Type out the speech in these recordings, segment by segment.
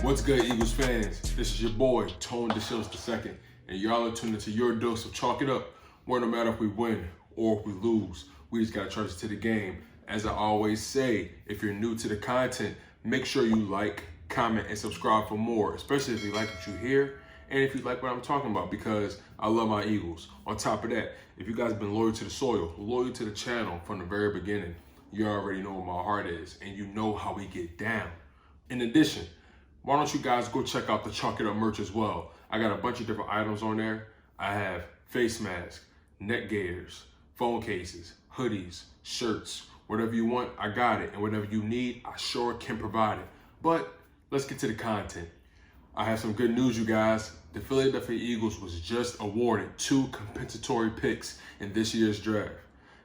What's good, Eagles fans? This is your boy, Tone DeShields II, and y'all are tuned into your dose of Chalk It Up, where no matter if we win or if we lose, we just gotta charge it to the game. As I always say, if you're new to the content, make sure you like, comment, and subscribe for more, especially if you like what you hear and if you like what I'm talking about, because I love my Eagles. On top of that, if you guys have been loyal to the soil, loyal to the channel from the very beginning, you already know where my heart is, and you know how we get down. In addition, why don't you guys go check out the Chalk It Up merch as well? I got a bunch of different items on there. I have face masks, neck gaiters, phone cases, hoodies, shirts, whatever you want, I got it. And whatever you need, I sure can provide it. But let's get to the content. I have some good news, you guys. The Philadelphia Eagles was just awarded 2 compensatory picks in this year's draft.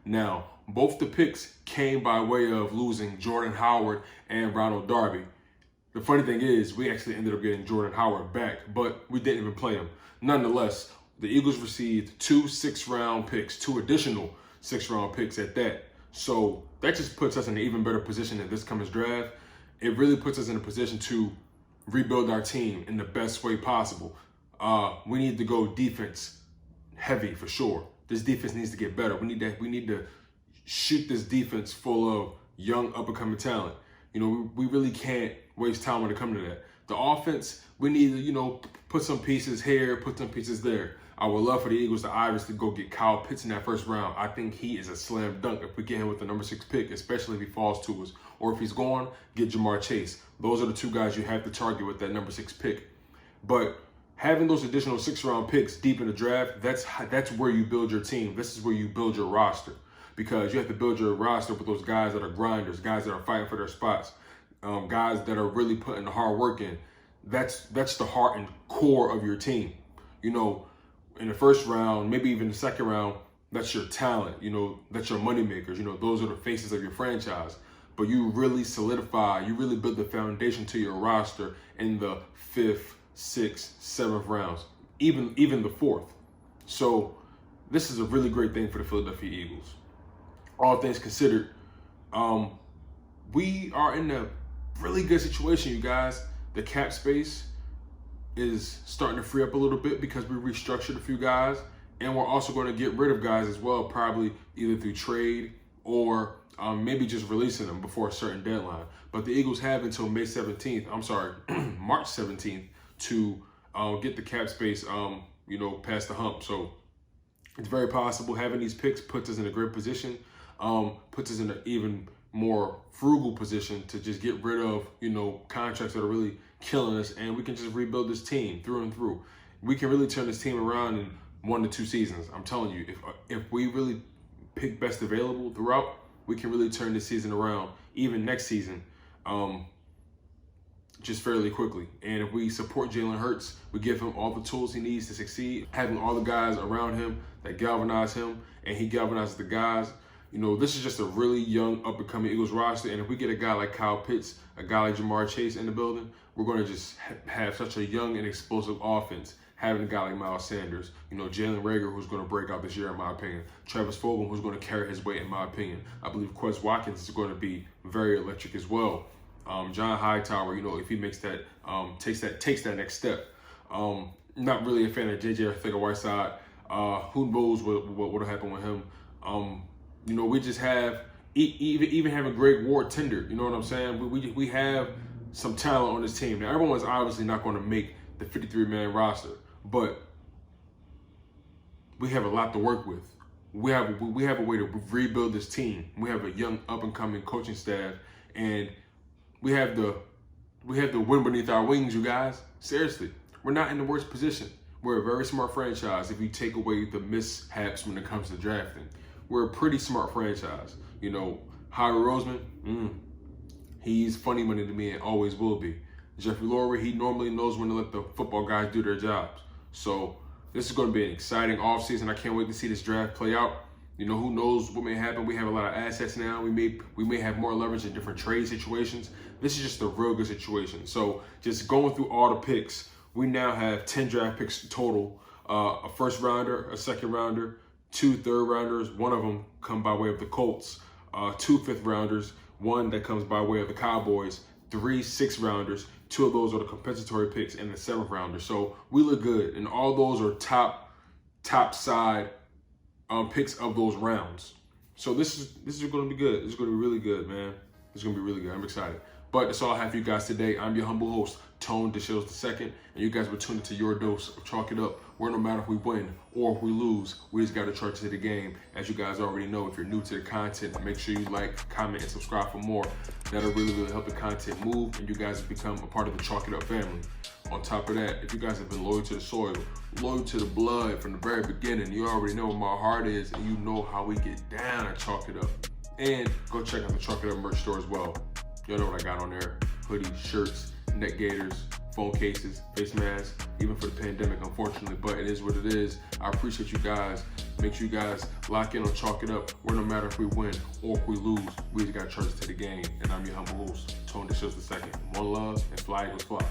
Now, both the picks came by way of losing Jordan Howard and Ronald Darby. The funny thing is, we actually ended up getting Jordan Howard back, but we didn't even play him. Nonetheless, the Eagles received 2 6th-round picks, 2 additional 6th-round picks at that. So that just puts us in an even better position in this coming draft. It really puts us in a position to rebuild our team in the best way possible. We need to go defense heavy for sure. This defense needs to get better. We need to shoot this defense full of young up-and-coming talent. You know, we really can't waste time when it comes to that. The offense, we need to, put some pieces here, put some pieces there. I would love for the Eagles to obviously go get Kyle Pitts in that first round. I think he is a slam dunk if we get him with the number 6 pick, especially if he falls to us. Or if he's gone, get Jamar Chase. Those are the 2 guys you have to target with that number 6 pick. But having those additional 6th-round picks deep in the draft, that's where you build your team. This is where you build your roster. Because you have to build your roster with those guys that are grinders, guys that are fighting for their spots, guys that are really putting the hard work in. That's the heart and core of your team. In the first round, maybe even the second round, that's your talent. That's your money makers. Those are the faces of your franchise. But you really solidify, you really build the foundation to your roster in the 5th, 6th, 7th rounds, even the 4th. So this is a really great thing for the Philadelphia Eagles. All things considered, we are in a really good situation, you guys. The cap space is starting to free up a little bit because we restructured a few guys, and we're also going to get rid of guys as well, probably either through trade or maybe just releasing them before a certain deadline. But the Eagles have until March 17th to get the cap space, past the hump. So it's very possible having these picks puts us in a great position. Puts us in an even more frugal position to just get rid of, contracts that are really killing us, and we can just rebuild this team through and through. We can really turn this team around in 1 to 2 seasons. I'm telling you, if we really pick best available throughout, we can really turn this season around, even next season, just fairly quickly. And if we support Jalen Hurts, we give him all the tools he needs to succeed, having all the guys around him that galvanize him, and he galvanizes the guys. This is just a really young, up-and-coming Eagles roster. And if we get a guy like Kyle Pitts, a guy like Jamar Chase in the building, we're going to just have such a young and explosive offense. Having a guy like Miles Sanders, Jalen Reagor, who's going to break out this year, in my opinion. Travis Fulgham, who's going to carry his weight, in my opinion. I believe Quez Watkins is going to be very electric as well. John Hightower, if he makes that, takes that next step. Not really a fan of J.J. Arcega-Whiteside. Who knows what will happen with him? We just have, even having Greg Ward tender, you know what I'm saying? We have some talent on this team. Now, everyone's obviously not going to make the 53-man roster, but we have a lot to work with. We have a way to rebuild this team. We have a young, up-and-coming coaching staff, and we have the wind beneath our wings, you guys. Seriously, we're not in the worst position. We're a very smart franchise if you take away the mishaps when it comes to drafting. We're a pretty smart franchise. Howie Roseman, he's funny money to me and always will be. Jeffrey Lurie, he normally knows when to let the football guys do their jobs. So this is going to be an exciting offseason. I can't wait to see this draft play out. Who knows what may happen. We have a lot of assets now. We may have more leverage in different trade situations. This is just a real good situation. So just going through all the picks, we now have 10 draft picks total, a 1st rounder, a 2nd rounder, 2 3rd rounders. One of them come by way of the Colts, 2 5th rounders, 1 that comes by way of the Cowboys, 3 6th rounders, 2 of those are the compensatory picks and the 7th rounder. So we look good, and all those are top side picks of those rounds. So this is going to be good. This is going to be really good, man. It's going to be really good. I'm excited. But that's all I have for you guys today. I'm your humble host, Tone DeShields II, and you guys were tuned into your dose of Chalk It Up, where no matter if we win or if we lose, we just got to charge to the game. As you guys already know, if you're new to the content, make sure you like, comment, and subscribe for more. That'll really help the content move, and you guys become a part of the Chalk It Up family. On top of that, if you guys have been loyal to the soil, loyal to the blood from the very beginning, you already know where my heart is, and you know how we get down at Chalk It Up. And go check out the Chalk It Up merch store as well. Y'all know what I got on there: hoodies, shirts, neck gaiters, phone cases, face masks, even for the pandemic, unfortunately, but it is what it is. I appreciate you guys. Make sure you guys lock in on Chalk It Up, where no matter if we win or if we lose, we just got to charge it to the game. And I'm your humble host, Tone DeShields II. One love, and fly Eagles fly.